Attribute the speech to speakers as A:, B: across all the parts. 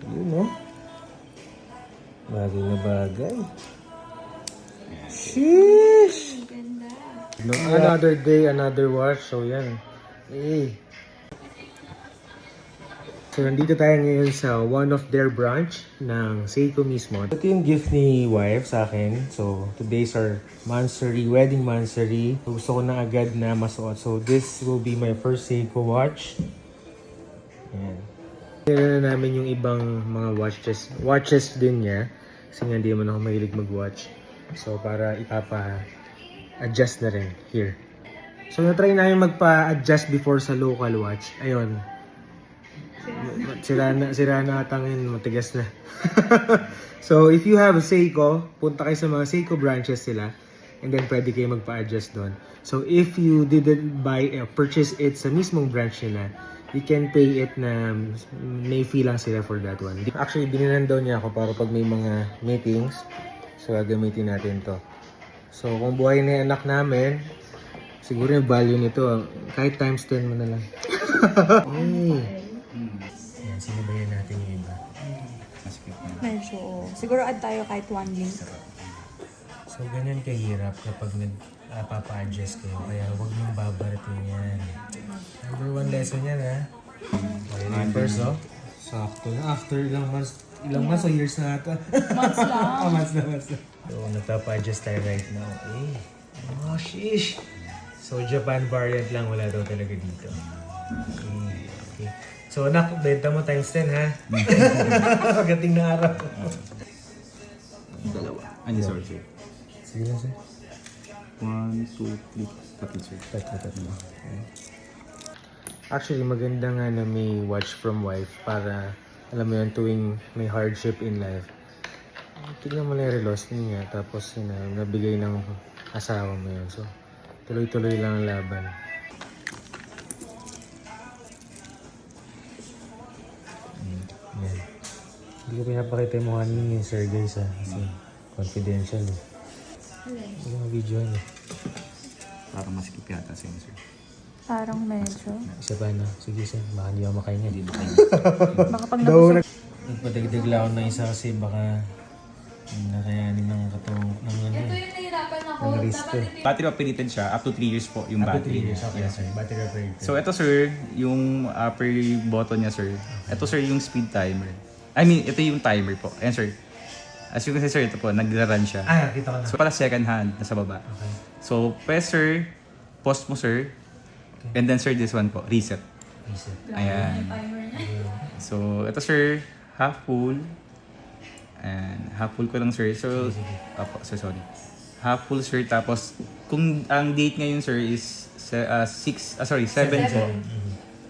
A: Yun, no? Bagay na bagay. Sheesh! No, another day, another watch. So, yan. Eh. So, nandito tayo ngayon sa one of their branch ng Seiko mismo. Ito yung gift ni wife sa akin. So, today's our mansary, wedding mansary. So, gusto ko na agad na masuot. So, this will be my first Seiko watch. Ayan. Kaya na namin yung ibang mga watches din niya. Kasi nga hindi naman ako mahilig mag-watch. So, para ipapa-adjust na rin here. So, na-try namin magpa-adjust before sa local watch. Ayun. Sira na atangin, matigas na. So, if you have a Seiko, punta kayo sa mga Seiko branches sila. And then, pwede kayo magpa-adjust doon. So, if you didn't purchase it sa mismong branch nila, you can pay it na may fee lang sila for that one. Actually, binilan daw niya ako para pag may mga meetings. So, gagamitin natin to. So, kung buhay na yung anak namin, siguro yung value nito, kahit times 10 mo na lang. Hey. Yan, sinabayan natin yung iba.
B: Medyo, siguro add tayo kahit 1 link.
A: So, ganyan kahirap kapag nagpapa-adjust kayo. Kaya huwag mong babarating yan. Number 1 lesson yan, ha? Okay, first, oh. Sakto na. After ilang months o years na ata.
B: Months lang.
A: months na. So, nagpapa-adjust tayo right now. Eh. Oh, sheesh. So, Japan variant lang. Wala daw talaga dito. Okay. So, anak, benta mo times 10, ha? Pagdating na araw.
C: Dalawa. Ano, sorry, sir.
A: Sige na, sir.
C: 1, 2, 3, tatlo, sir.
A: Tatlo. Actually, maganda nga na may watch from wife para, alam mo yun, tuwing may hardship in life. Tignan mo na yung relos niya, tapos yun, nabigay ng asawa mo yun. So, tuloy-tuloy lang ang laban. Yan. Hindi ko pinapakita yung mukha ni Sir guys, ha? Kasi confidential, eh. Hindi ko ma-video yun, eh.
C: Parang masikip yata sa'yo, sir.
B: Parang medyo.
A: Isa pa na. Sige, sir. Baka hindi ako makahinga.
C: Hindi ba kayo?
B: Baka pag nabusog.
A: Nagpadagdag lang ako ng isa kasi baka nakayanin ng katong ng ano.
D: Ito yung nahirapan ako.
A: Ang risk
D: Dapat
A: eh.
C: Battery operated siya. Up to 3 years po yung
A: Up to
C: battery.
A: 3 years. Okay,
C: Yes,
A: sir. Battery operated.
C: So, ito, sir, yung upper button niya, sir. Ito, sir, yung speed timer. I mean, ito yung timer po. Ayan, sir. As you can see, sir, ito po, nag-run siya.
A: Kita ko na.
C: So, pala second hand, nasa baba.
A: Okay.
C: So, press, sir, pause mo, sir. And then, sir, this one po, reset.
A: Reset.
C: Ayan.
D: timer na.
C: So, ito, sir, half full. And half full ko lang, sir. So, apo, so sorry. Half full, sir. Tapos, kung ang date ngayon, sir, is 7 po.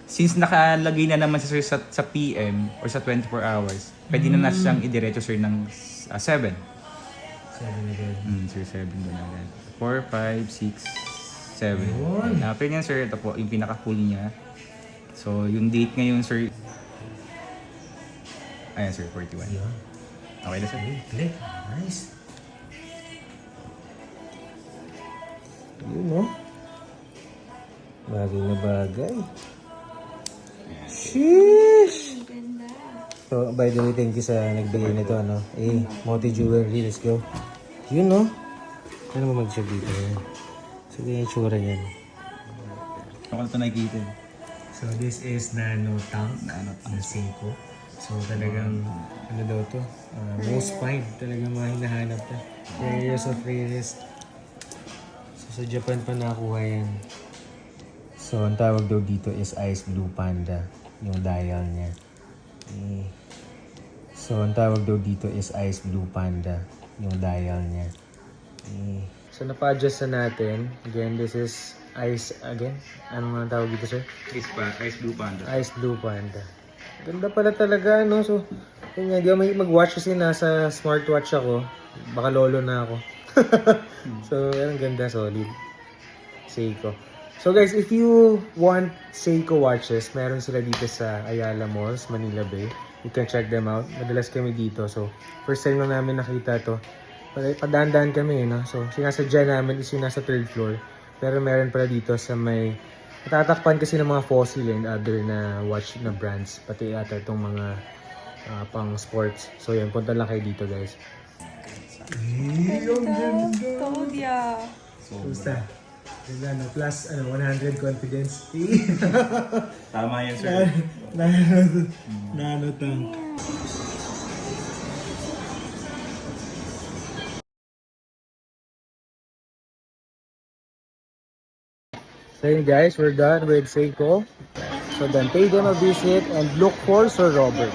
C: Since nakalagay na naman siya, sir, sa PM or sa 24 hours, pwede na siyang idiretso, sir, ng 7.
A: 7 again.
C: Sir, 7 doon agad. 4, 5, 6, 7.
A: Yun.
C: After niyan, sir, ito po, yung pinaka-full niya. So, yung date ngayon, sir, ayan, sir, 41.
A: Yan.
C: Okay na, sir?
A: Click. Nice. Yun, no? Bagay na bagay. Sheesh!
D: Ganda.
A: So, by the way, thank you sa nagbigay nito, ano? Moti Jewelry, let's go. Yun, no? Ano mo mag-share dito? So, ganyan yung tsura niyan.
C: Ako na ito nakikita.
A: So, this is Nano Tank.
C: Nano Tank.
A: Na Seiko. So, talagang, ano daw to? Most find. Talagang mga hinahanap na. Rarest of rarest. So, sa Japan pa nakuha yan. So, ang tawag daw dito is Ice Blue Panda. Yung dial niya. So, ang tawag daw dito is Ice Blue Panda. Yung dial niya. So, napa-adjust na natin. Again, this is Ice, again. Ano nga tawag dito, sir?
C: Ice Blue Panda.
A: Ice Blue Panda. Ganda pala talaga, no? So, yun nga, di ako may mag-watch kasi nasa smartwatch ako. Baka lolo na ako. So, ang ganda, solid. Seiko. So guys, if you want Seiko watches, meron sila dito sa Ayala Malls, Manila Bay. You can check them out. Madalas kami dito. So, first time lang namin nakita to. Padaan-daan kami, no? So, sinasadya namin is yung nasa 3rd floor. Pero meron pala dito sa may natatakpan kasi ng mga Fossil and other na watch na brands. Pati ata itong mga pang sports. So yan, punta lang kayo dito guys.
B: Told ya.
A: Basta. Ganda, no? Plus 100 confidence.
C: Tama yan, sir.
A: Nanotang. So yun guys, we're done with Seiko. So then pay them a visit and look for Sir Robert.